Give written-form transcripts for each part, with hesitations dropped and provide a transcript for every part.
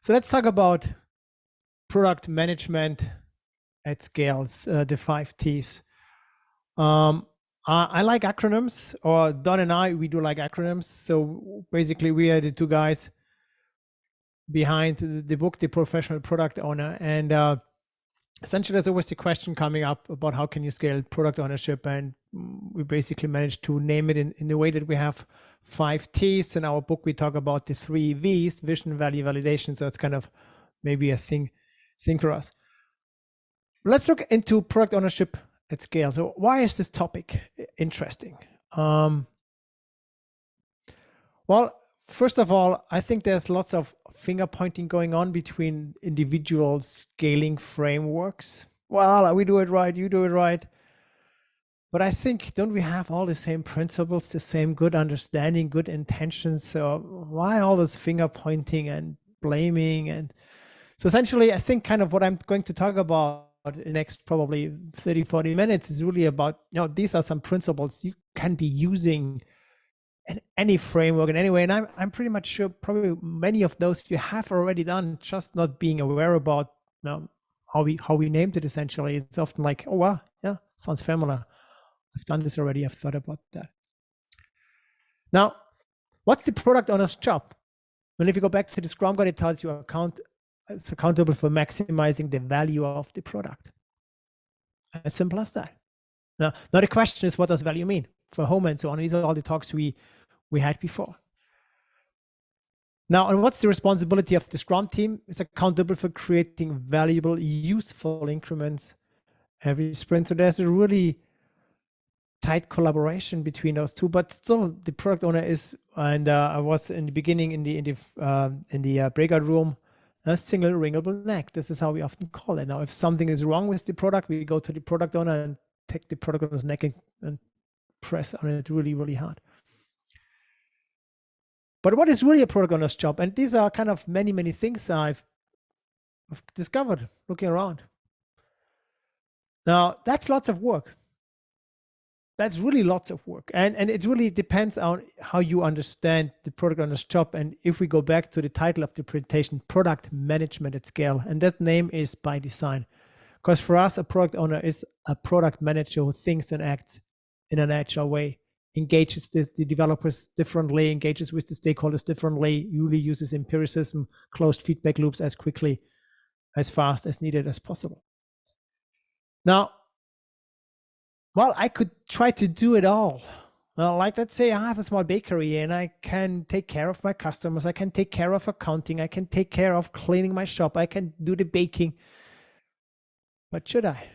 So let's talk about product management at scales, the 5 Ts. I like acronyms, or Don and I, we do like acronyms. So basically we are the two guys behind the book, The Professional Product Owner. And essentially there's always the question coming up about how can you scale product ownership, and we basically managed to name it in the way that we have 5 Ts. In our book we talk about the 3 Vs: vision, value, validation. So it's kind of maybe a thing for us. Let's look into product ownership at scale. So why is this topic interesting? Well, first of all, I think there's lots of finger pointing going on between individual scaling frameworks. Well, we do it right, you do it right. But I think, don't we have all the same principles, the same good understanding, good intentions? So why all this finger pointing and blaming? And so essentially, I think kind of what I'm going to talk about in the next probably 30, 40 minutes is really about, these are some principles you can be using in any framework in any way. And I'm pretty much sure probably many of those you have already done, just not being aware about how we named it. Essentially, it's often like, oh wow, yeah, sounds familiar. I've done this already. I've thought about that. Now, what's the product owner's job? Well, if you go back to the Scrum Guide, it tells you it's accountable for maximizing the value of the product. As simple as that. Now the question is, what does value mean for home and so on? These are all the talks we had before. Now, and what's the responsibility of the Scrum team? It's accountable for creating valuable, useful increments every sprint. So there's a really tight collaboration between those two, but still the product owner is, and I was in the beginning in the breakout room, a single wringable neck. This is how we often call it. Now, if something is wrong with the product, we go to the product owner and take the product owner's neck and press on it really, really hard. But what is really a product owner's job? And these are kind of many, many things I've discovered looking around. Now, that's lots of work. That's really lots of work. And it really depends on how you understand the product owner's job. And if we go back to the title of the presentation, Product Management at Scale, and that name is by design. Because for us, a product owner is a product manager who thinks and acts in an agile way, engages the developers differently, engages with the stakeholders differently, usually uses empiricism, closed feedback loops as quickly, as fast as needed as possible. Now, well, I could try to do it all. Well, like let's say I have a small bakery and I can take care of my customers. I can take care of accounting. I can take care of cleaning my shop. I can do the baking. But should I?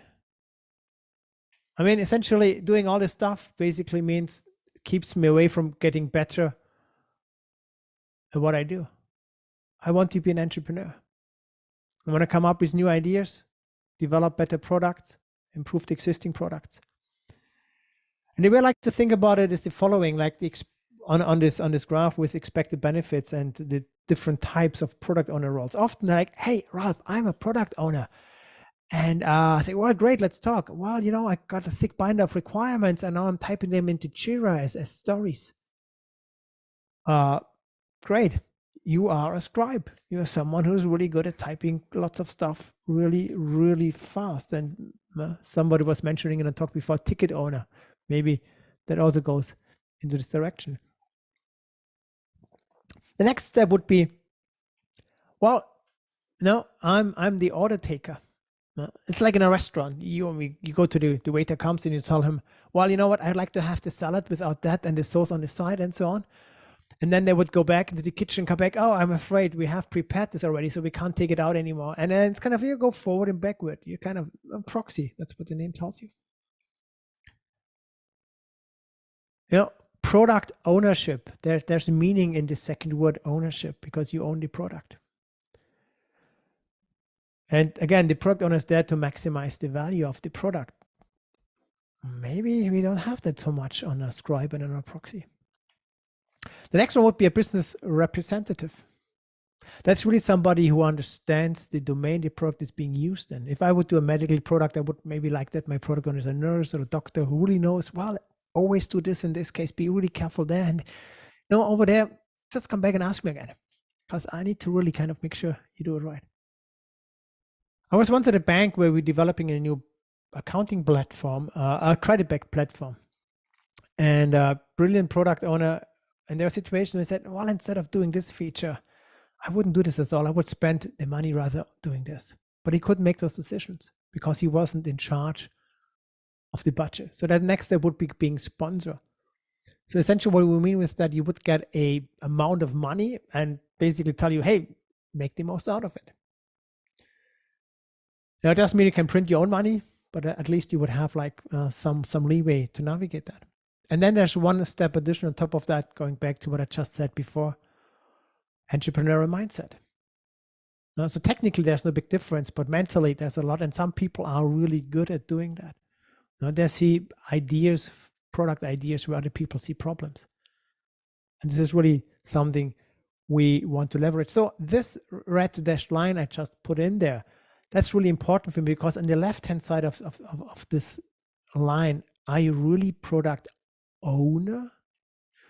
I mean, essentially doing all this stuff basically means it keeps me away from getting better at what I do. I want to be an entrepreneur. I want to come up with new ideas, develop better products, improve the existing products. And the way I like to think about it is the following, like on this graph with expected benefits and the different types of product owner roles. Often like, hey, Ralph, I'm a product owner. And I say, well, great, let's talk. Well, I got a thick binder of requirements and now I'm typing them into Jira as stories. Great. You are a scribe. You're someone who's really good at typing lots of stuff really, really fast. And somebody was mentioning in a talk before, ticket owner. Maybe that also goes into this direction. The next step would be, well, I'm the order taker. It's like in a restaurant. You go to the waiter comes and you tell him, well, you know what? I'd like to have the salad without that and the sauce on the side and so on. And then they would go back into the kitchen, come back. Oh, I'm afraid we have prepared this already, so we can't take it out anymore. And then it's kind of, you go forward and backward. You're kind of a proxy. That's what the name tells you. Product ownership. There's meaning in the second word ownership because you own the product. And again, the product owner is there to maximize the value of the product. Maybe we don't have that so much on a scribe and on a proxy. The next one would be a business representative. That's really somebody who understands the domain the product is being used in. If I would do a medical product, I would maybe like that my product owner is a nurse or a doctor who really knows, well, always do this in this case, be really careful there. And over there, just come back and ask me again. because I need to really kind of make sure you do it right. I was once at a bank where we're developing a new accounting platform, a credit-backed platform, and a brilliant product owner. And there were situations where I said, well, instead of doing this feature, I wouldn't do this at all. I would spend the money rather doing this. But he couldn't make those decisions because he wasn't in charge of the budget. So that next step would be being sponsor. So essentially what we mean with that, you would get a amount of money and basically tell you, hey, make the most out of it. Now, it doesn't mean you can print your own money, but at least you would have like some leeway to navigate that. And then there's one step addition on top of that, going back to what I just said before, entrepreneurial mindset. So technically there's no big difference, but mentally there's a lot, and some people are really good at doing that. They see ideas, product ideas where other people see problems. And this is really something we want to leverage. So this red dashed line I just put in there, that's really important for me, because on the left-hand side of this line, are you really product owner?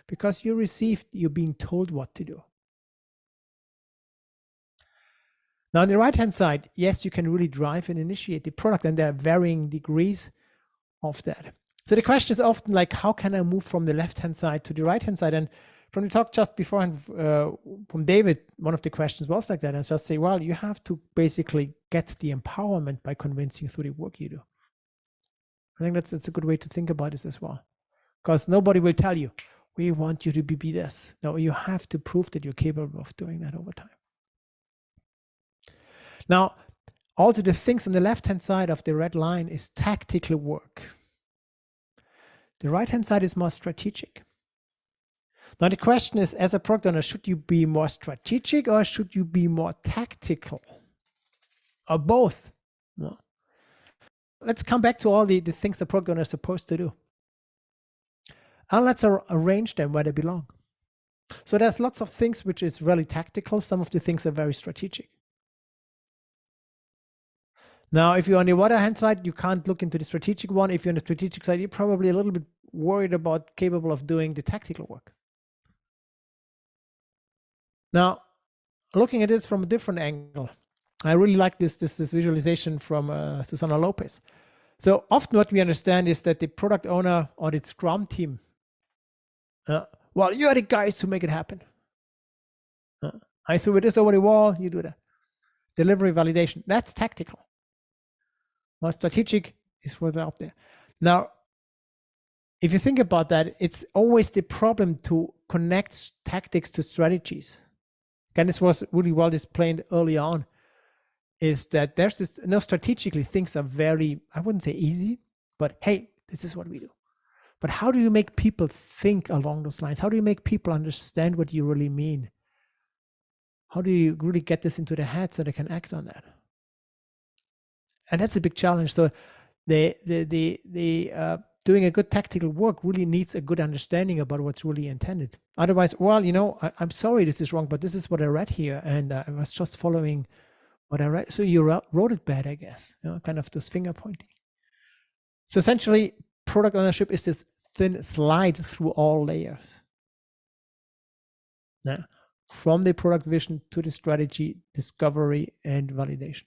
Because you're being told what to do. Now on the right-hand side, yes, you can really drive and initiate the product, and there are varying degrees of that. So the question is often like, how can I move from the left-hand side to the right-hand side? And from the talk just before, from David, one of the questions was like that, and just say, well, you have to basically get the empowerment by convincing through the work you do. I think that's a good way to think about this as well, because nobody will tell you, we want you to be this. No, you have to prove that you're capable of doing that over time. Now, also the things on the left-hand side of the red line is tactical work. The right-hand side is more strategic. Now the question is, as a product owner, should you be more strategic or should you be more tactical? Or both? No. Let's come back to all the things the product owner is supposed to do. And let's arrange them where they belong. So there's lots of things which is really tactical. Some of the things are very strategic. Now, if you're on the other hand side, you can't look into the strategic one. If you're on the strategic side, you're probably a little bit worried about capable of doing the tactical work. Now, looking at this from a different angle, I really like this visualization from Susana Lopez. So often what we understand is that the product owner or the Scrum team, well, you are the guys who make it happen. I threw this over the wall, you do that. Delivery validation, that's tactical. Well, strategic is further up there. Now, if you think about that, it's always the problem to connect tactics to strategies. Again, this was really well displayed early on, is that there's this, strategically things are very, I wouldn't say easy, but hey, this is what we do. But how do you make people think along those lines? How do you make people understand what you really mean? How do you really get this into their heads so they can act on that? And that's a big challenge. So doing a good tactical work really needs a good understanding about what's really intended. Otherwise, well, I'm sorry this is wrong, but this is what I read here, and I was just following what I read. So you wrote it bad, I guess. Kind of this finger pointing. So essentially, product ownership is this thin slide through all layers. Now, from the product vision to the strategy, discovery, and validation.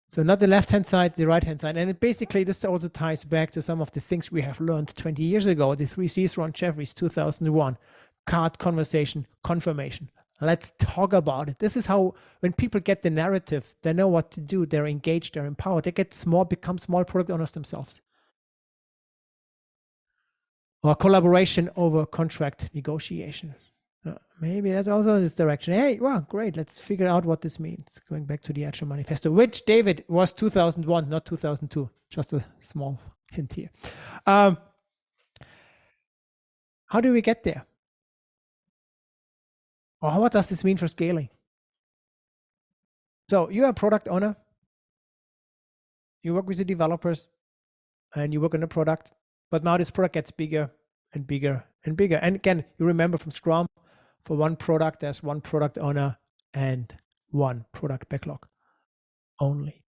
So not the left-hand side, the right-hand side. And basically, this also ties back to some of the things we have learned 20 years ago, the 3 C's, Ron Jeffries, 2001, card, conversation, confirmation. Let's talk about it. This is how, when people get the narrative, they know what to do, they're engaged, they're empowered, they become small product owners themselves. Or collaboration over contract negotiation. Maybe that's also in this direction. Hey, well, great. Let's figure out what this means. Going back to the Agile Manifesto, which, David, was 2001, not 2002. Just a small hint here. How do we get there? Or what does this mean for scaling? So you're a product owner. You work with the developers and you work on the product. But now this product gets bigger and bigger and bigger. And again, you remember from Scrum, for one product, there's one product owner and one product backlog only.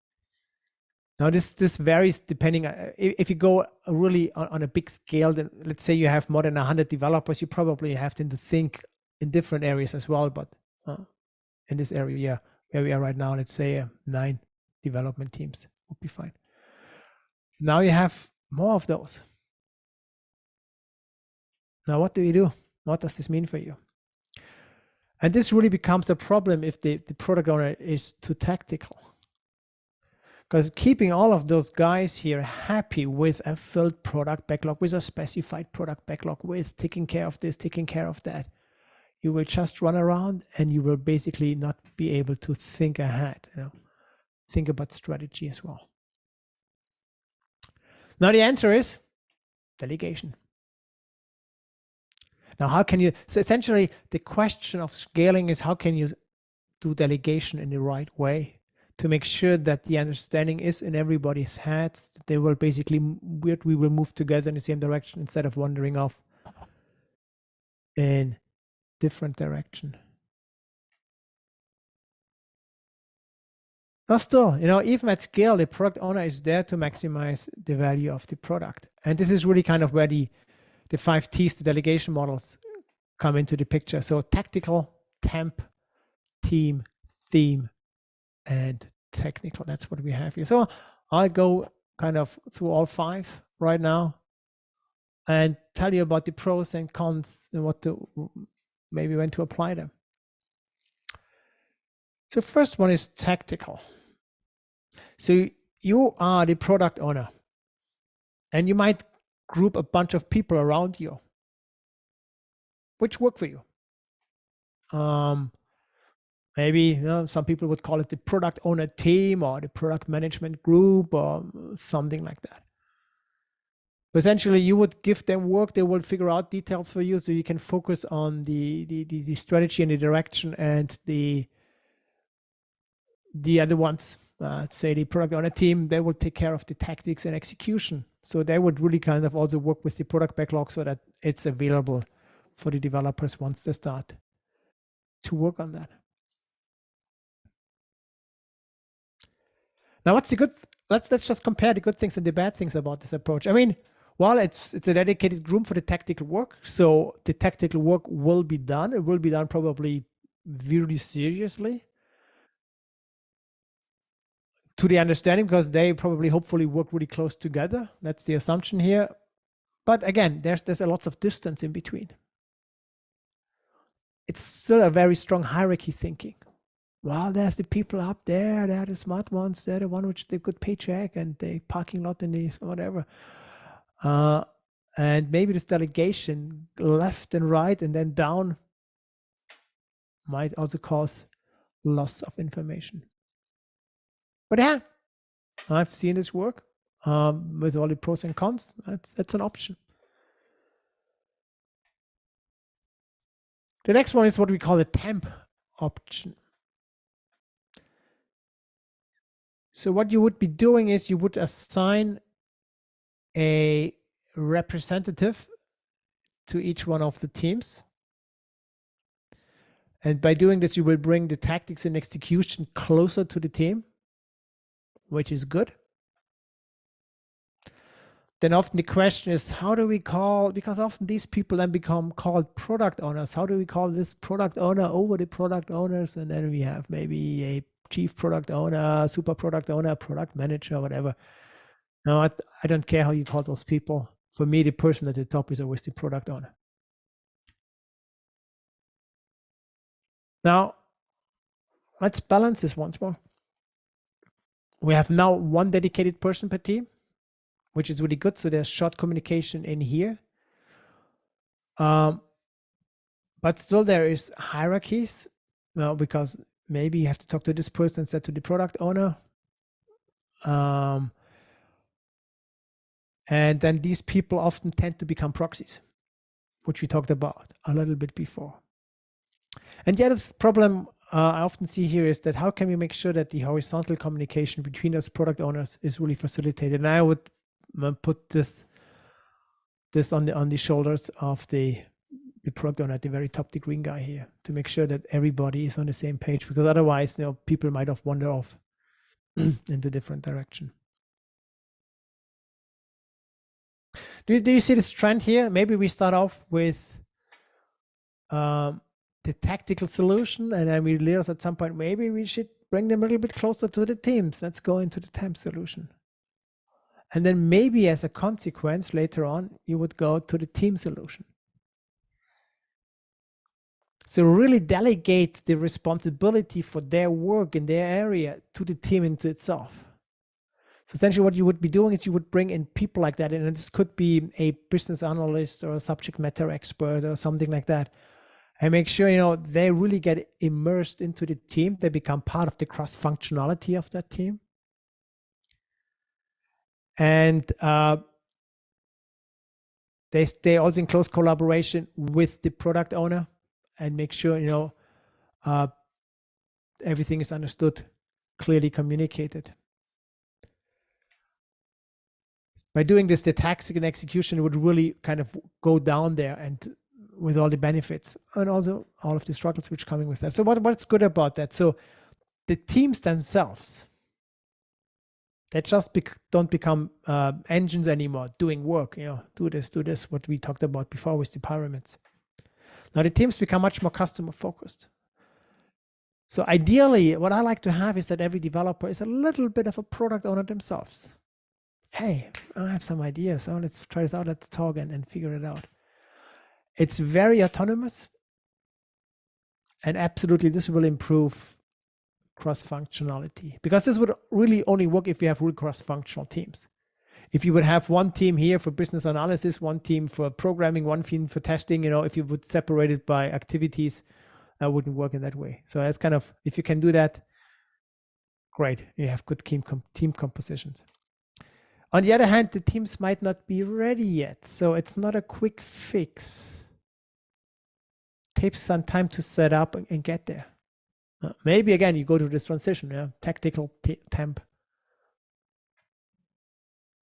Now this varies depending, if you go really on a big scale, then let's say you have more than 100 developers, you probably have to think in different areas as well, but in this area, yeah, where we are right now, let's say 9 development teams would be fine. Now you have more of those. Now, what do you do? What does this mean for you? And this really becomes a problem if the product owner is too tactical. Because keeping all of those guys here happy with a filled product backlog, with a specified product backlog, with taking care of this, taking care of that, you will just run around and you will basically not be able to think ahead, think about strategy as well. Now the answer is delegation. Now, how can you, so essentially the question of scaling is how can you do delegation in the right way to make sure that the understanding is in everybody's heads, that they will basically, we will move together in the same direction instead of wandering off in different direction. Now still, even at scale, the product owner is there to maximize the value of the product. And this is really kind of where the 5 Ts, the delegation models, come into the picture. So tactical, temp, team, theme, and technical. That's what we have here. So I'll go kind of through all 5 right now and tell you about the pros and cons and maybe when to apply them. So first one is tactical. So you are the product owner and you might group a bunch of people around you which work for you. Maybe some people would call it the product owner team or the product management group or something like that. Essentially, you would give them work, they will figure out details for you so you can focus on the strategy and the direction, and the other ones, say the product owner team, they will take care of the tactics and execution. So they would really kind of also work with the product backlog so that it's available for the developers once they start to work on that. Now, what's the good? Let's just compare the good things and the bad things about this approach. I mean, well, it's a dedicated room for the tactical work. So the tactical work will be done. It will be done probably really seriously to the understanding, because they probably hopefully work really close together. That's the assumption here. But again, there's a lots of distance in between. It's still a very strong hierarchy thinking. Well, there's the people up there, they're the smart ones, they're the one with the good paycheck and the parking lot and the whatever. And maybe this delegation left and right and then down might also cause loss of information. But yeah, I've seen this work with all the pros and cons. That's an option. The next one is what we call the temp option. So what you would be doing is you would assign a representative to each one of the teams. And by doing this, you will bring the tactics and execution closer to the team, which is good. Then often the question is, how do we call, because often these people then become called product owners. How do we call this product owner over the product owners? And then we have maybe a chief product owner, super product owner, product manager, whatever. No, I don't care how you call those people. For me, the person at the top is always the product owner. Now, let's balance this once more. We have now one dedicated person per team, which is really good. So there's short communication in here. But still there is hierarchies, because maybe you have to talk to this person instead to the product owner. And then these people often tend to become proxies, which we talked about a little bit before. And the other problem I often see here is that how can we make sure that the horizontal communication between those product owners is really facilitated? And I would put this on the shoulders of the product owner at the very top, the green guy here, to make sure that everybody is on the same page, because otherwise, people might have wander off into different direction. Do you see this trend here? Maybe we start off with the tactical solution, and then we realize at some point maybe we should bring them a little bit closer to the teams. Let's go into the temp solution. And then maybe as a consequence later on, you would go to the team solution. So really delegate the responsibility for their work in their area to the team into itself. So essentially what you would be doing is you would bring in people like that. And this could be a business analyst or a subject matter expert or something like that. And make sure, they really get immersed into the team. They become part of the cross-functionality of that team. And they stay also in close collaboration with the product owner and make sure, everything is understood, clearly communicated. By doing this, the tactics and execution would really kind of go down there and with all the benefits and also all of the struggles which are coming with that. So what's good about that? So the teams themselves, they just don't become engines anymore doing work, do this, what we talked about before with the pyramids. Now the teams become much more customer focused. So ideally, what I like to have is that every developer is a little bit of a product owner themselves. Hey, I have some ideas. So let's try this out. Let's talk and figure it out. It's very autonomous. And absolutely, this will improve cross-functionality, because this would really only work if you have real cross-functional teams. If you would have one team here for business analysis, one team for programming, one team for testing, if you would separate it by activities, that wouldn't work in that way. So that's kind of, if you can do that, great. You have good team compositions. On the other hand, the teams might not be ready yet. So it's not a quick fix. It takes some time to set up and get there. Maybe again, you go to this transition, tactical temp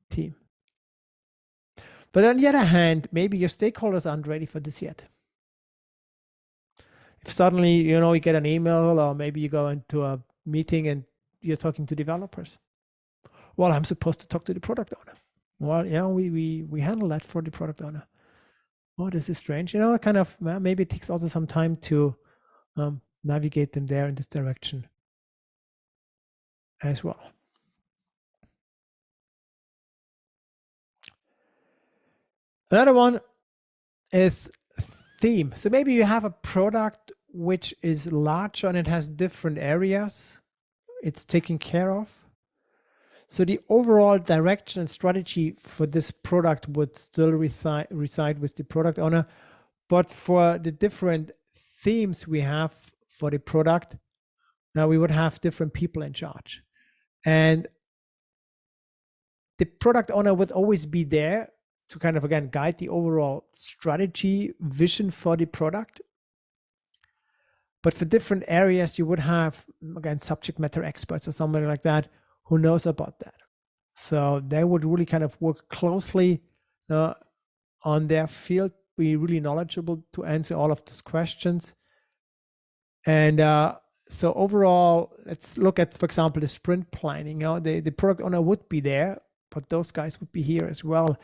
team. But on the other hand, maybe your stakeholders aren't ready for this yet. If suddenly, you get an email, or maybe you go into a meeting and you're talking to developers. Well, I'm supposed to talk to the product owner. Well, we handle that for the product owner. Oh, this is strange. Kind of, maybe it takes also some time to navigate them there in this direction as well. Another one is theme. So maybe you have a product which is larger and it has different areas it's taken care of. So the overall direction and strategy for this product would still reside with the product owner. But for the different themes we have for the product, now we would have different people in charge. And the product owner would always be there to kind of, again, guide the overall strategy vision for the product. But for different areas, you would have, again, subject matter experts or somebody like that who knows about that. So they would really kind of work closely on their field, be really knowledgeable to answer all of those questions. And so overall, let's look at, for example, the sprint planning. The product owner would be there, but those guys would be here as well.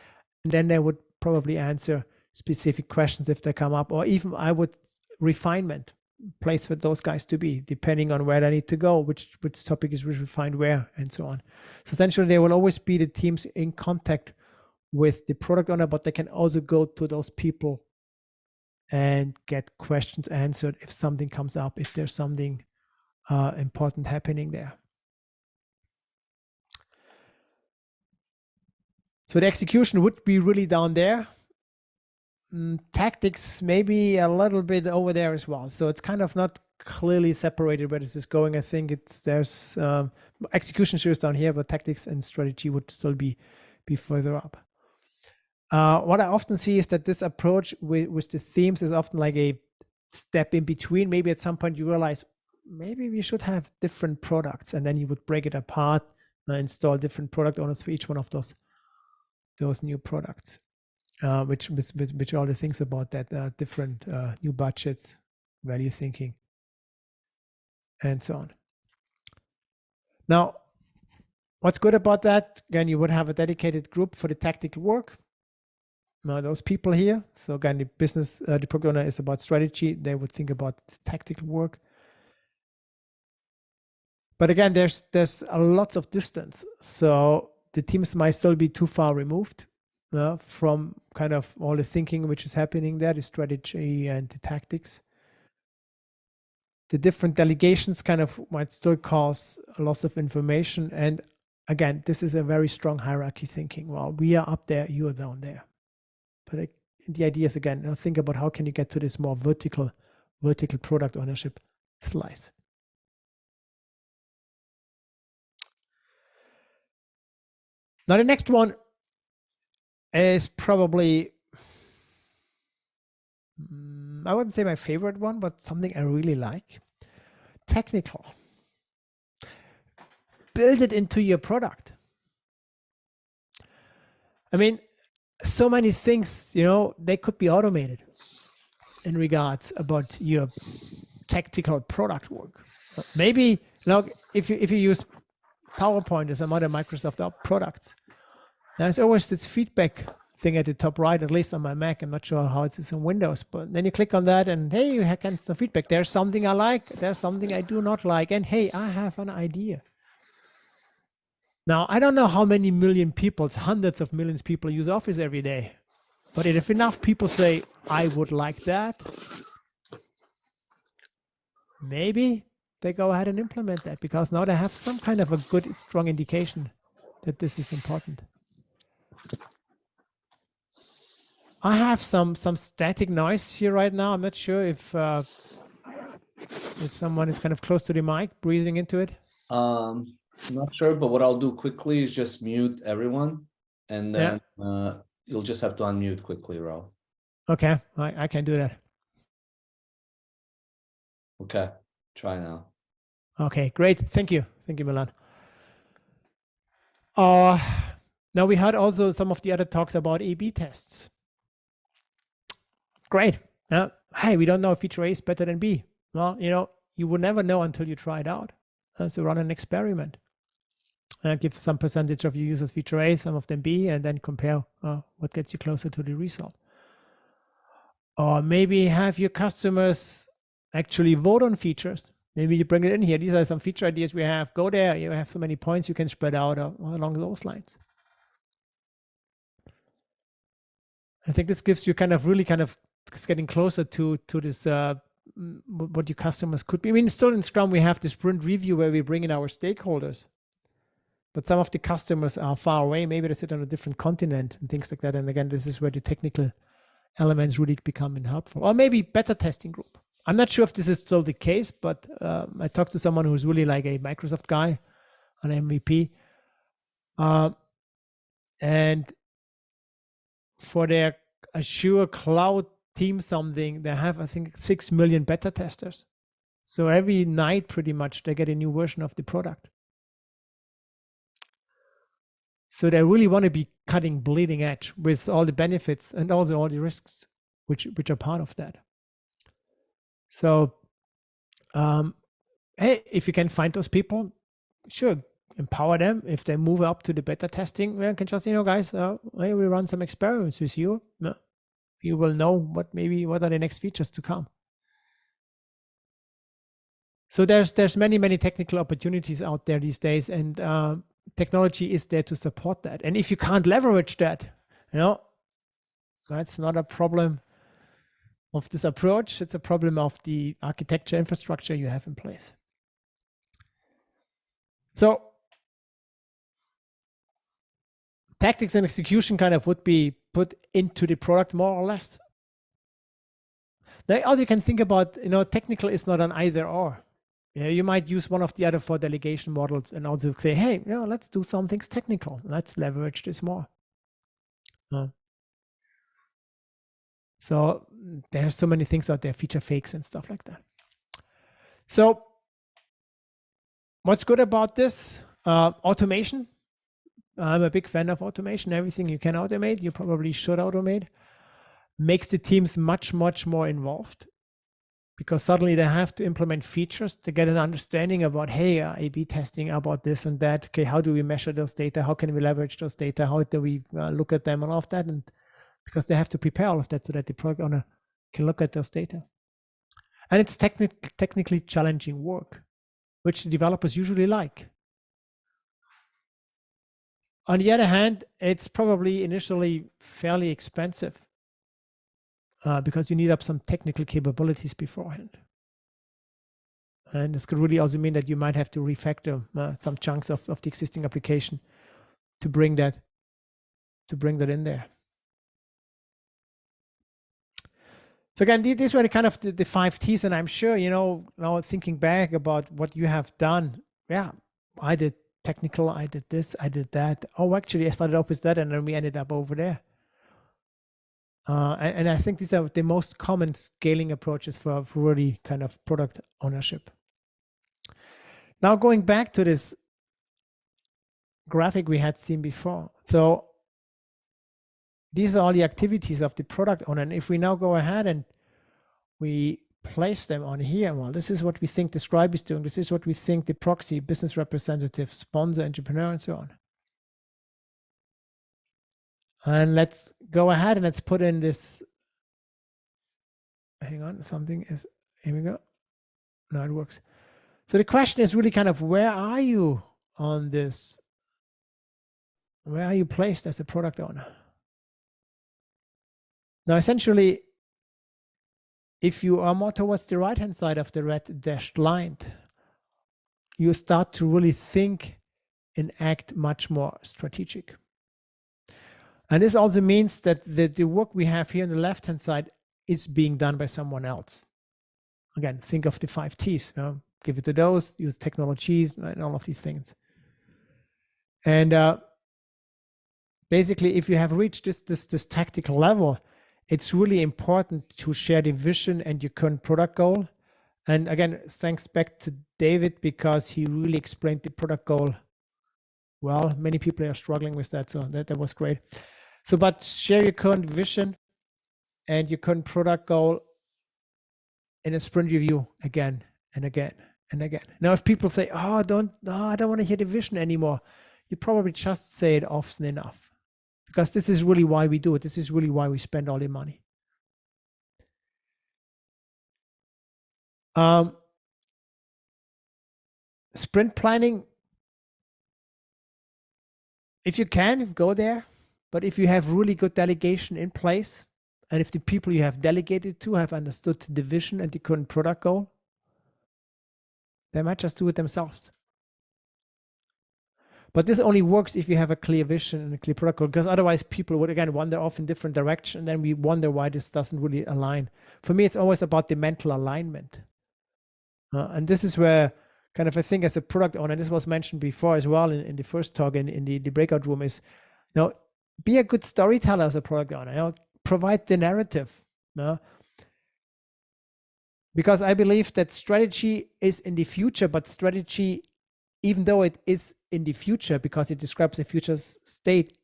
And then they would probably answer specific questions if they come up, or even I would refinement place for those guys to be, depending on where they need to go, which topic is refined where, and so on. So essentially, they will always be the teams in contact with the product owner, but they can also go to those people and get questions answered if something comes up, if there's something important happening there. So the execution would be really down there. Tactics maybe a little bit over there as well. So it's kind of not clearly separated where this is going. I think there's execution sure is down here, but tactics and strategy would still be further up. What I often see is that this approach with the themes is often like a step in between. Maybe at some point you realize maybe we should have different products, and then you would break it apart and install different product owners for each one of those new products. Which all the things about that, different new budgets, value thinking, and so on. Now, what's good about that? Again, you would have a dedicated group for the tactical work. those people here. So again, the product owner is about strategy. They would think about tactical work. But again, there's a lots of distance. So the teams might still be too far removed from kind of all the thinking which is happening there, the strategy and the tactics. The different delegations kind of might still cause a loss of information. And again, this is a very strong hierarchy thinking. Well, we are up there, you are down there. But the idea is, again, think about how can you get to this more vertical product ownership slice. Now, the next one is probably, I wouldn't say my favorite one, but something I really like. Technical. Build it into your product. I mean, so many things, they could be automated in regards about your tactical product work. Maybe, if you use PowerPoint or some other Microsoft products, there's always this feedback thing at the top right, at least on my Mac. I'm not sure how it is on Windows, but then you click on that and hey, you get some feedback. There's something I like, there's something I do not like, and hey, I have an idea. Now, I don't know how many million people, hundreds of millions of people use Office every day, but if enough people say, I would like that, maybe they go ahead and implement that because now they have some kind of a good, strong indication that this is important. I have some static noise here right now. I'm not sure if someone is kind of close to the mic, breathing into it. I'm not sure, but what I'll do quickly is just mute everyone, and then you'll just have to unmute quickly, Raul. Okay, I can do that. Okay, try now. Okay, great. Thank you, Milan. Now we heard also some of the other talks about A/B tests. Great. Hey, we don't know if feature A is better than B. Well, you would never know until you try it out. So run an experiment. Give some percentage of your users feature A, some of them B, and then compare what gets you closer to the result. Or maybe have your customers actually vote on features. Maybe you bring it in here. These are some feature ideas we have. Go there. You have so many points you can spread out along those lines. I think this gives you really getting closer to this, what your customers could be. I mean, still in Scrum, we have the sprint review where we bring in our stakeholders. But some of the customers are far away. Maybe they sit on a different continent and things like that. And again, this is where the technical elements really become helpful. Or maybe beta testing group. I'm not sure if this is still the case, but I talked to someone who's really like a Microsoft guy, an MVP. And for their Azure cloud team something, they have, I think, 6 million beta testers. So every night, pretty much, they get a new version of the product. So they really want to be cutting bleeding edge with all the benefits and also all the risks which are part of that. So, hey, if you can find those people, sure, empower them. If they move up to the beta testing, well, you can just, guys, hey, we run some experiments with you. You will know what are the next features to come. So there's many technical opportunities out there these days, and technology is there to support that. And if you can't leverage that, that's not a problem of this approach. It's a problem of the architecture infrastructure you have in place. So tactics and execution kind of would be put into the product more or less. Now, also you can think about, technical is not an either or. You might use one of the other 4 delegation models and also say, hey, let's do some things technical. Let's leverage this more. So there's so many things out there, feature fakes and stuff like that. So what's good about this? Automation. I'm a big fan of automation. Everything you can automate, you probably should automate. Makes the teams much more involved, because suddenly they have to implement features to get an understanding about, hey, A/B testing about this and that. Okay, how do we measure those data? How can we leverage those data? How do we look at them and all of that? And because they have to prepare all of that so that the product owner can look at those data. And it's technically challenging work, which the developers usually like. On the other hand, it's probably initially fairly expensive because you need up some technical capabilities beforehand. And this could really also mean that you might have to refactor some chunks of the existing application to bring that in there. So again, these were the kind of the 5 Ts, and I'm sure, now thinking back about what you have done, yeah, I did technical, I did this, I did that. Oh, actually, I started off with that, and then we ended up over there. And I think these are the most common scaling approaches for really kind of product ownership. Now going back to this graphic we had seen before. So these are all the activities of the product owner. And if we now go ahead and we place them on here, well, this is what we think the scribe is doing. This is what we think the proxy, business representative, sponsor, entrepreneur, and so on. And let's go ahead and let's put in this. Hang on, something is, here we go. No, it works. So the question is really kind of, where are you on this? Where are you placed as a product owner? Now, essentially, if you are more towards the right-hand side of the red dashed line, you start to really think and act much more strategic. And this also means that the work we have here on the left-hand side is being done by someone else. Again, think of the 5 Ts. Give it to those, use technologies, and all of these things. And basically, if you have reached this tactical level, it's really important to share the vision and your current product goal. And again, thanks back to David, because he really explained the product goal well. Many people are struggling with that, so that was great. So, but share your current vision and your current product goal in a sprint review again and again and again. Now, if people say, I don't want to hear the vision anymore, you probably just say it often enough. Because this is really why we do it. This is really why we spend all the money. Sprint planning, if you can, go there. But if you have really good delegation in place, and if the people you have delegated to have understood the vision and the current product goal, they might just do it themselves. But this only works if you have a clear vision and a clear product goal, because otherwise people would, again, wander off in different direction, and then we wonder why this doesn't really align. For me, it's always about the mental alignment. And this is where kind of, I think, as a product owner, this was mentioned before as well in the first talk in the breakout room, is, be a good storyteller as a product owner. Provide the narrative. Because I believe that strategy is in the future, but strategy, even though it is in the future because it describes the future state,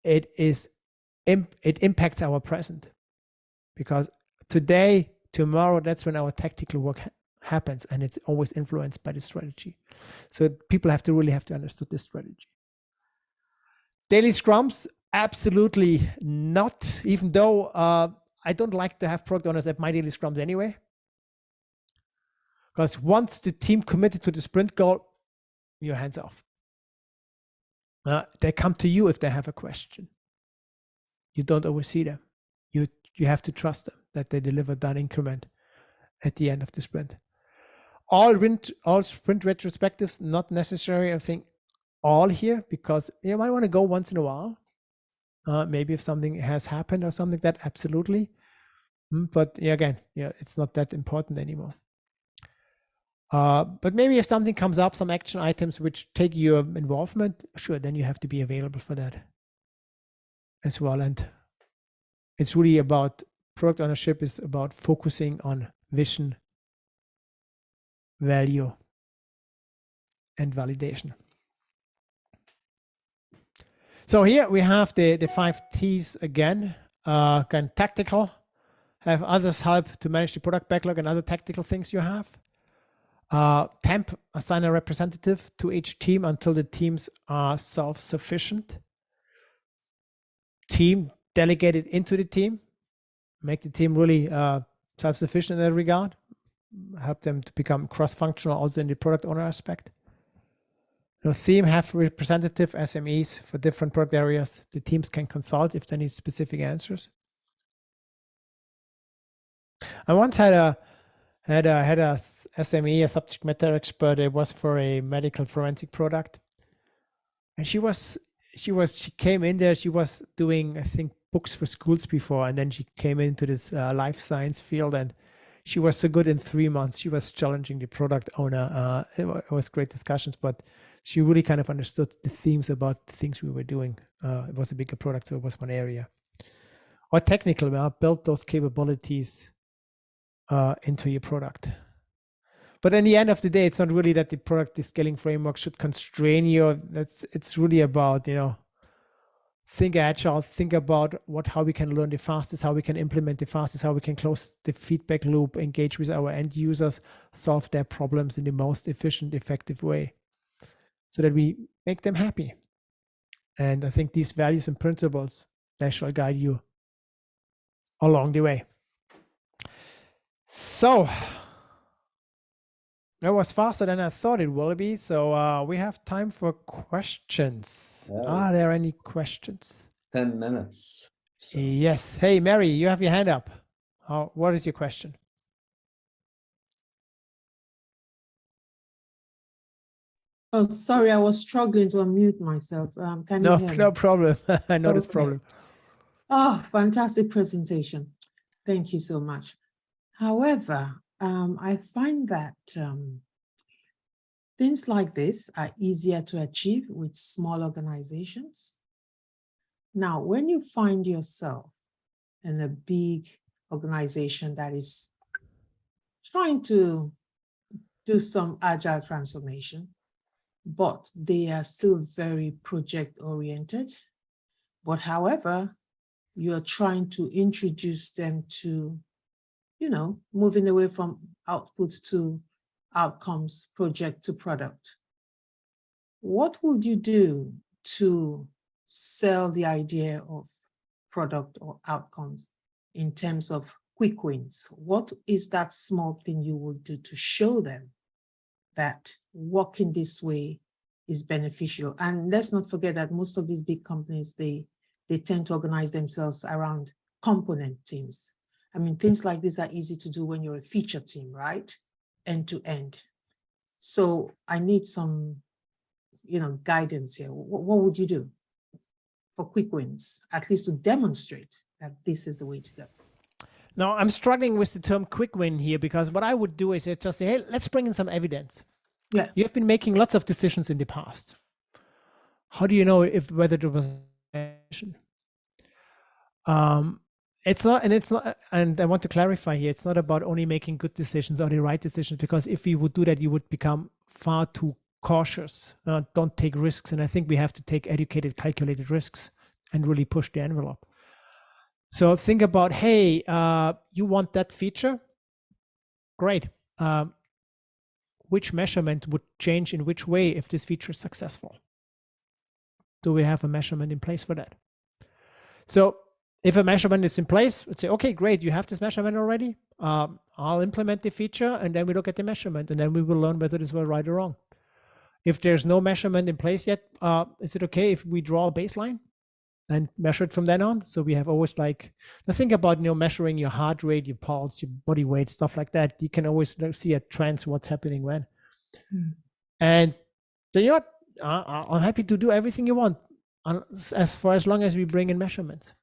it impacts our present. Because today, tomorrow, that's when our tactical work happens, and it's always influenced by the strategy. So people really have to understand this strategy. Daily scrums, absolutely not, even though I don't like to have product owners at my daily scrums anyway. Because once the team committed to the sprint goal, your hands off. They come to you if they have a question. You don't oversee them. You have to trust them that they deliver that increment at the end of the sprint. All sprint retrospectives, not necessary. I'm saying all here because you might want to go once in a while. Maybe if something has happened or something like that, absolutely. But again, it's not that important anymore. But maybe if something comes up, some action items which take your involvement, sure, then you have to be available for that as well. And it's really about product ownership is about focusing on vision, value, and validation. So here we have the 5 Ts again. Again, tactical, have others help to manage the product backlog and other tactical things you have. Temp, assign a representative to each team until the teams are self-sufficient. team, delegate it into the team, make the team really self-sufficient in that regard, help them to become cross-functional also in the product owner aspect. The theme have representative SMEs for different product areas. The teams can consult if they need specific answers. I once had a SME, a subject matter expert. It was for a medical forensic product, and she came in there. She was doing, I think, books for schools before, and then she came into this life science field, and she was so good in 3 months. She was challenging the product owner. It was great discussions, but she really kind of understood the themes about the things we were doing. It was a bigger product, so it was one area. Or technical, build those capabilities into your product. But in the end of the day, it's not really that the product, the scaling framework should constrain you. It's really about, think agile, think about how we can learn the fastest, how we can implement the fastest, how we can close the feedback loop, engage with our end users, solve their problems in the most efficient, effective way, so that we make them happy. And I think these values and principles, they shall guide you along the way. So that was faster than I thought it will be. So we have time for questions. Yeah. Are there any questions? 10 minutes. So. Yes. Hey, Mary, you have your hand up. What is your question? Oh, sorry, I was struggling to unmute myself. Can you hear me? No problem. I know this Okay. problem. Oh, fantastic presentation. Thank you so much. However, I find that things like this are easier to achieve with small organizations. Now, when you find yourself in a big organization that is trying to do some agile transformation, but they are still very project-oriented, but however, you're trying to introduce them to, moving away from outputs to outcomes, project to product. What would you do to sell the idea of product or outcomes in terms of quick wins? What is that small thing you would do to show them that working this way is beneficial? And let's not forget that most of these big companies, they tend to organize themselves around component teams. I mean, things like this are easy to do when you're a feature team, right? End to end. So I need some, guidance here. What would you do for quick wins, at least to demonstrate that this is the way to go? Now, I'm struggling with the term quick win here, because what I would do is just say, hey, let's bring in some evidence. Yeah. You have been making lots of decisions in the past. How do you know whether there was it's not, and I want to clarify here, it's not about only making good decisions or the right decisions, because if you would do that, you would become far too cautious. Don't take risks. And I think we have to take educated, calculated risks and really push the envelope. So think about, hey, you want that feature? Great. Which measurement would change in which way if this feature is successful? Do we have a measurement in place for that? So if a measurement is in place, let's say, okay, great, you have this measurement already. I'll implement the feature, and then we look at the measurement, and then we will learn whether this was right or wrong. If there's no measurement in place yet, is it okay if we draw a baseline and measure it from then on? So we have always the thing about, measuring your heart rate, your pulse, your body weight, stuff like that. You can always see a trend, what's happening when. And then, I'm happy to do everything you want, as long as we bring in measurements.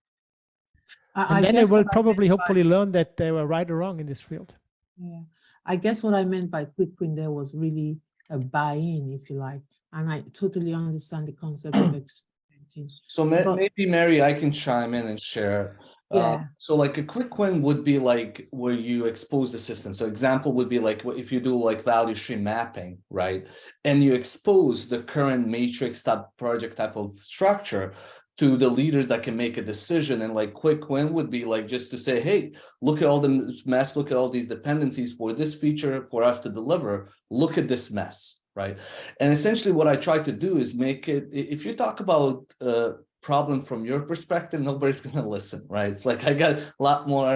And then they will probably, hopefully, learn that they were right or wrong in this field. Yeah, I guess what I meant by quick win there was really a buy-in, if you like. And I totally understand the concept of experimenting. So maybe, Mary, I can chime in and share. Yeah. So a quick win would be where you expose the system. So example would be if you do value stream mapping, right? And you expose the current matrix type project type of structure to the leaders that can make a decision. And quick win would be just to say, hey, look at all this mess, look at all these dependencies for this feature for us to deliver. Look at this mess, right? And essentially what I try to do is make it, if you talk about problem from your perspective, nobody's going to listen, right? It's like I got a lot more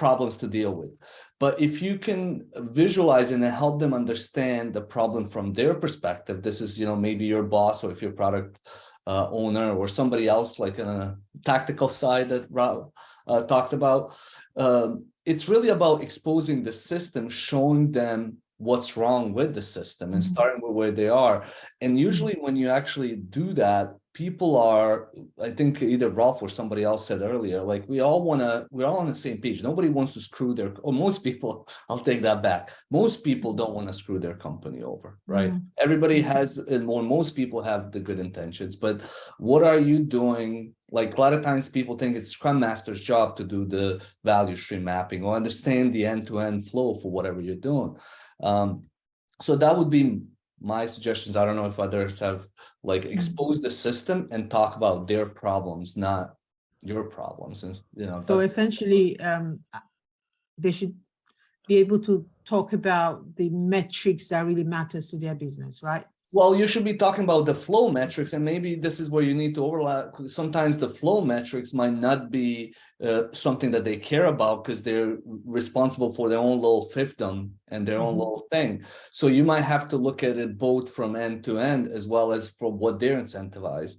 problems to deal with. But if you can visualize and help them understand the problem from their perspective, this is, maybe your boss, or if you're product owner, or somebody else like in a tactical side that Rob talked about. It's really about exposing the system, showing them what's wrong with the system, and starting with where they are. And usually when you actually do that, people are, I think either Ralph or somebody else said earlier, like we're all on the same page. Nobody wants to screw or most people, I'll take that back. Most people don't want to screw their company over, right? Everybody has, and most people have the good intentions, but what are you doing? Like a lot of times people think it's Scrum Master's job to do the value stream mapping or understand the end-to-end flow for whatever you're doing. So that would be my suggestions. I don't know if others have like exposed the system and talk about their problems, not your problems. And so essentially, they should be able to talk about the metrics that really matters to their business, right? Well, you should be talking about the flow metrics, and maybe this is where you need to overlap. Sometimes the flow metrics might not be something that they care about because they're responsible for their own little fiefdom and their own little thing. So you might have to look at it both from end to end as well as from what they're incentivized.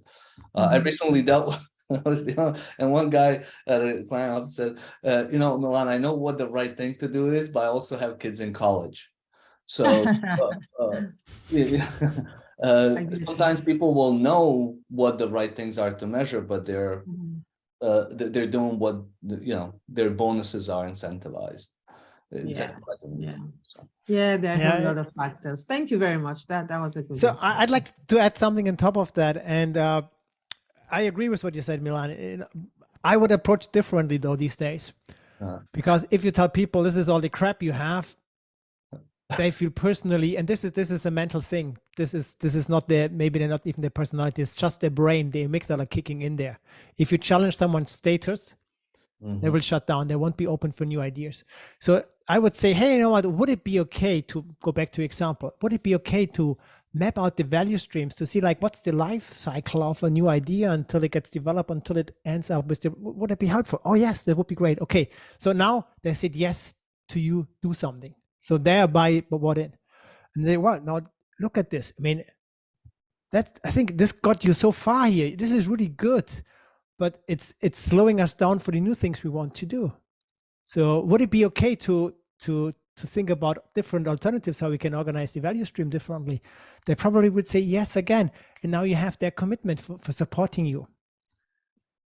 I recently dealt with and one guy at a client office said, Milan, I know what the right thing to do is, but I also have kids in college. So sometimes people will know what the right things are to measure, but they're doing what their bonuses are incentivized. Yeah, there are a lot of factors. Thank you very much. That was a good. So I'd like to add something on top of that, and I agree with what you said, Milan. I would approach differently though these days, because if you tell people this is all the crap you have, they feel personally, and this is a mental thing. This is not maybe they're not even their personality. It's just their brain, the amygdala kicking in there. If you challenge someone's status, they will shut down. They won't be open for new ideas. So I would say, hey, you know what? Would it be okay to go back to example? Would it be okay to map out the value streams to see like what's the life cycle of a new idea until it gets developed, until it ends up with would it be helpful? Oh yes, that would be great. Okay, so now they said yes to you do something. So thereby bought in, and they now look at this. I mean, I think this got you so far here. This is really good, but it's slowing us down for the new things we want to do. So would it be okay to think about different alternatives, how we can organize the value stream differently? They probably would say yes again, and now you have their commitment for supporting you.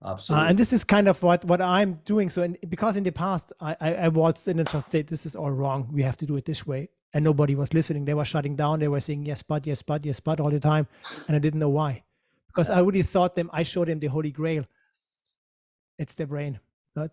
Absolutely. And this is kind of what I'm doing. So because in the past, I waltzed in and just said, this is all wrong. We have to do it this way. And nobody was listening. They were shutting down. They were saying, yes, but all the time. And I didn't know why. Because I really thought I showed them the Holy Grail. It's their brain.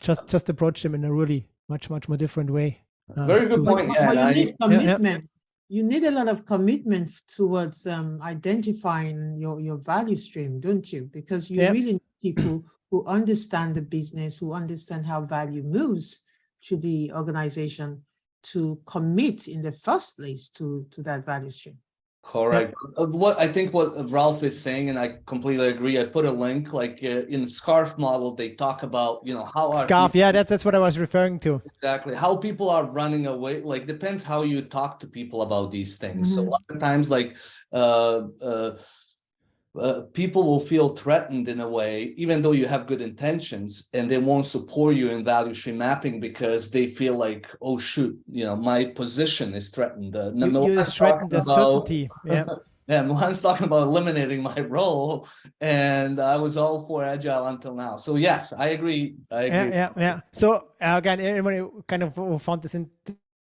Just approach them in a really much more different way. Very good point. But you need commitment. You need a lot of commitment towards identifying your value stream, don't you? Because you really need people who understand the business, who understand how value moves to the organization to commit in the first place to that value stream. Correct. What Ralph is saying, and I completely agree. I put a link like in the SCARF model, they talk about, how are SCARF. Yeah, that's what I was referring to. Exactly. How people are running away. Like depends how you talk to people about these things. So a lot of times like, people will feel threatened in a way, even though you have good intentions, and they won't support you in value stream mapping because they feel like, oh shoot, my position is threatened. You're threatened the certainty. Yeah. Yeah, Milan's talking about eliminating my role, and I was all for Agile until now. So yes, I agree. Yeah. So again, everybody kind of found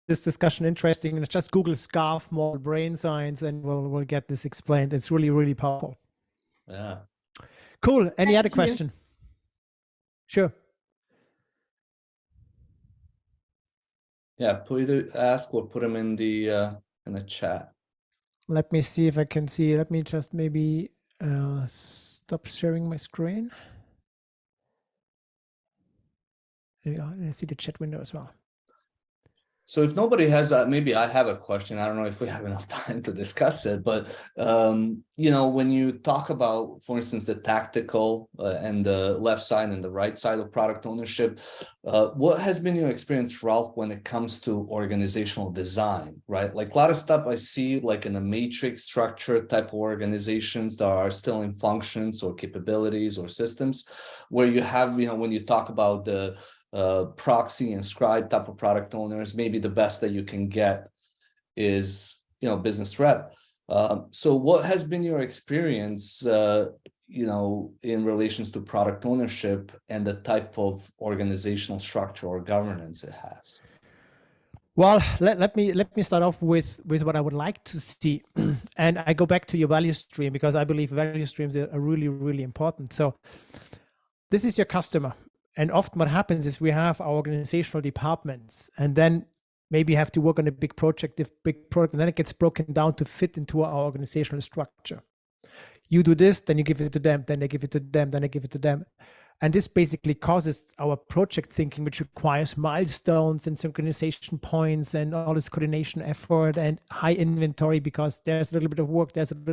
this discussion interesting. Just Google SCARF model brain science, and we'll get this explained. It's really, really powerful. Yeah. Cool. Any other question? Sure. Yeah, either ask or put them in the chat. Let me see if I can see. Let me just maybe stop sharing my screen. There we go. And I see the chat window as well. So if nobody has, maybe I have a question. I don't know if we have enough time to discuss it, but when you talk about, for instance, the tactical and the left side and the right side of product ownership, what has been your experience, Ralph, when it comes to organizational design, right? Like a lot of stuff I see like in a matrix structure type of organizations that are still in functions or capabilities or systems, where you have, when you talk about the proxy and scribe type of product owners, maybe the best that you can get is business rep. So what has been your experience in relations to product ownership and the type of organizational structure or governance it has? Well, let me start off with what I would like to see, and I go back to your value stream, because I believe value streams are really, really important. So this is your customer. And often what happens is we have our organizational departments, and then maybe have to work on a big project, and then it gets broken down to fit into our organizational structure. You do this, then you give it to them, then they give it to them, then they give it to them. And this basically causes our project thinking, which requires milestones and synchronization points and all this coordination effort and high inventory, because there's a little bit of work, doesn't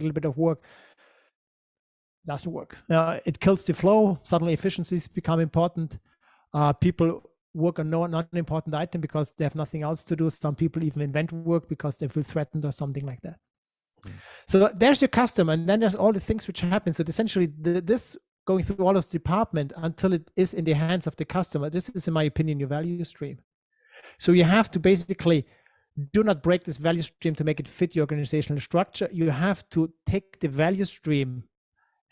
work. It kills the flow. Suddenly efficiencies become important. People work on non-important item because they have nothing else to do. Some people even invent work because they feel threatened or something like that. So there's your customer, and then there's all the things which happen. So essentially this going through all of the department until it is in the hands of the customer, this is, in my opinion, your value stream. So you have to basically do not break this value stream to make it fit your organizational structure. You have to take the value stream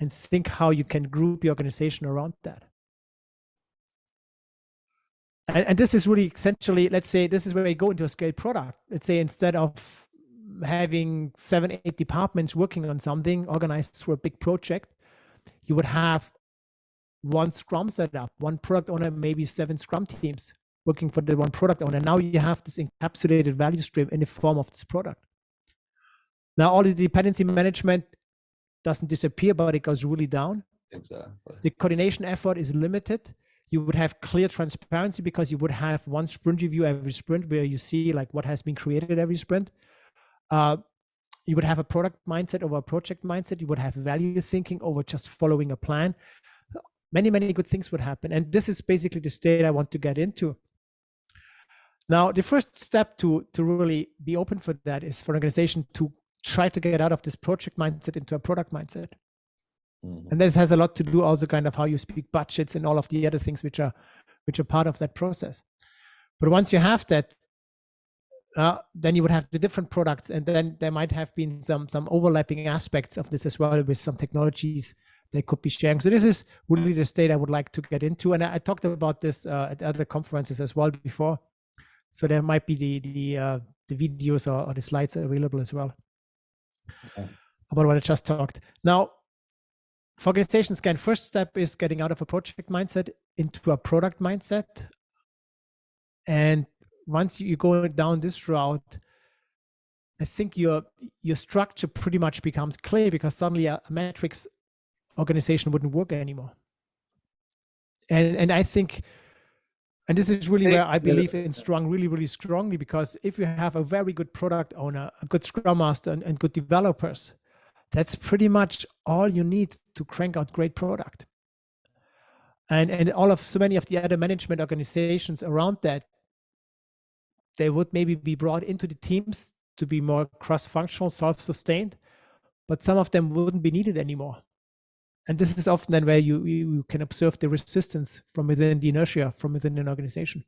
and think how you can group your organization around that. And this is really essentially, let's say, this is where we go into a scaled product. Let's say instead of having 7-8 departments working on something organized through a big project, you would have one Scrum set up, one product owner, maybe 7 Scrum teams working for the one product owner. Now you have this encapsulated value stream in the form of this product. Now all the dependency management doesn't disappear, but it goes really down. Exactly. The coordination effort is limited. You would have clear transparency because you would have one sprint review every sprint where you see like what has been created every sprint. You would have a product mindset over a project mindset. You would have value thinking over just following a plan. Many, many good things would happen. And this is basically the state I want to get into. Now, the first step to really be open for that is for an organization to try to get out of this project mindset into a product mindset. Mm-hmm. And this has a lot to do also kind of how you speak budgets and all of the other things which are part of that process. But once you have that, then you would have the different products, and then there might have been some overlapping aspects of this as well with some technologies they could be sharing. So this is really the state I would like to get into, and I talked about this at other conferences as well before. So there might be the videos or the slides available as well. Okay. About what I just talked. Now, for organizations, again, first step is getting out of a project mindset into a product mindset. And once you go down this route, I think your structure pretty much becomes clear, because suddenly a matrix organization wouldn't work anymore. And I think, and this is really where I believe in really, really strongly, because if you have a very good product owner, a good Scrum Master, and good developers, that's pretty much all you need to crank out great product. And all of so many of the other management organizations around that, they would maybe be brought into the teams to be more cross-functional, self-sustained, but some of them wouldn't be needed anymore. And this is often then where you can observe the resistance from within the inertia from within an organization.